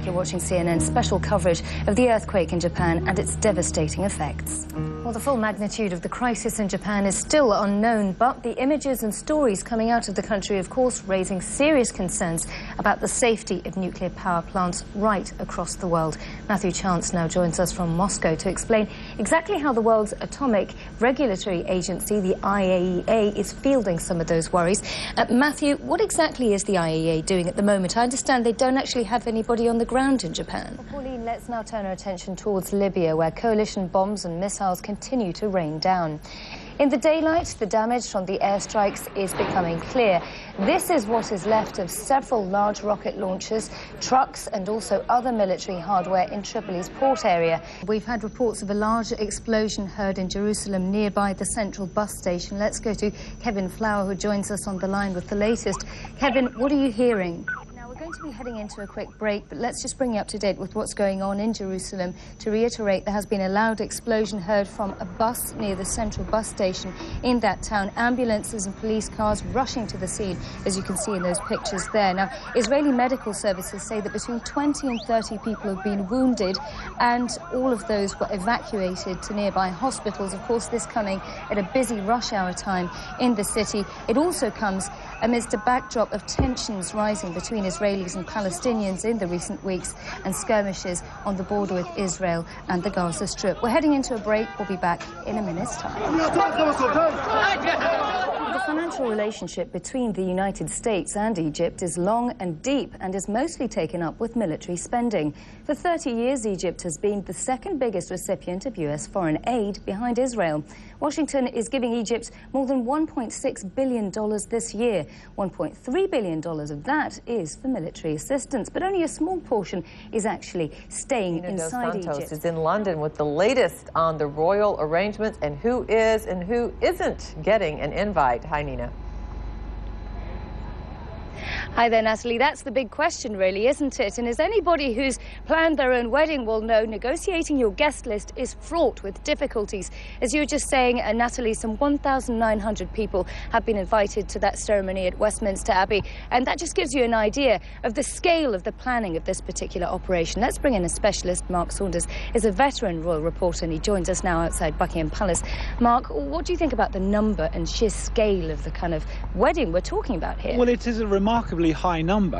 back. You're watching CNN's special coverage of the earthquake in Japan and its devastating effects. Well, the full magnitude of the crisis in Japan is still unknown, but the images and stories coming out of the country, of course, raising serious concerns about the safety of nuclear power plants right across the world. Matthew Chance now joins us from Moscow to explain exactly how the world's atomic regulatory agency, the IAEA, is fielding some of those worries. Matthew, what exactly is the IAEA doing at the moment? I understand they don't actually have anybody on the ground in Japan. Well, Pauline, let's now turn our attention towards Libya, where coalition bombs and missiles continue to rain down. In the daylight, the damage from the airstrikes is becoming clear. This is what is left of several large rocket launchers, trucks and also other military hardware in Tripoli's port area. We've had reports of a large explosion heard in Jerusalem nearby the central bus station. Let's go to Kevin Flower, who joins us on the line with the latest. Kevin, what are you hearing? We're going to be heading into a quick break, but let's just bring you up to date with what's going on in Jerusalem. To reiterate, there has been a loud explosion heard from a bus near the central bus station in that town. Ambulances and police cars rushing to the scene, as you can see in those pictures there. Now, Israeli medical services say that between 20 and 30 people have been wounded, and all of those were evacuated to nearby hospitals. Of course, this coming at a busy rush hour time in the city. It also comes amidst a backdrop of tensions rising between Israelis and Palestinians in the recent weeks and skirmishes on the border with Israel and the Gaza Strip. We're heading into a break. We'll be back in a minute's time. The financial relationship between the United States and Egypt is long and deep and is mostly taken up with military spending. For 30 years, Egypt has been the second biggest recipient of U.S. foreign aid behind Israel. Washington is giving Egypt more than $1.6 billion this year. $1.3 billion of that is for military assistance, but only a small portion is actually staying inside Egypt. Santos is in London with the latest on the royal arrangements and who is and who isn't getting an invite. Hi, Nina. Hi there, Natalie. That's the big question, really, isn't it? And as anybody who's planned their own wedding will know, negotiating your guest list is fraught with difficulties. As you were just saying, Natalie, some 1,900 people have been invited to that ceremony at Westminster Abbey, and that just gives you an idea of the scale of the planning of this particular operation. Let's bring in a specialist. Mark Saunders is a veteran royal reporter, and he joins us now outside Buckingham Palace. Mark, what do you think about the number and sheer scale of the kind of wedding we're talking about here? Well, it is a remarkably high number.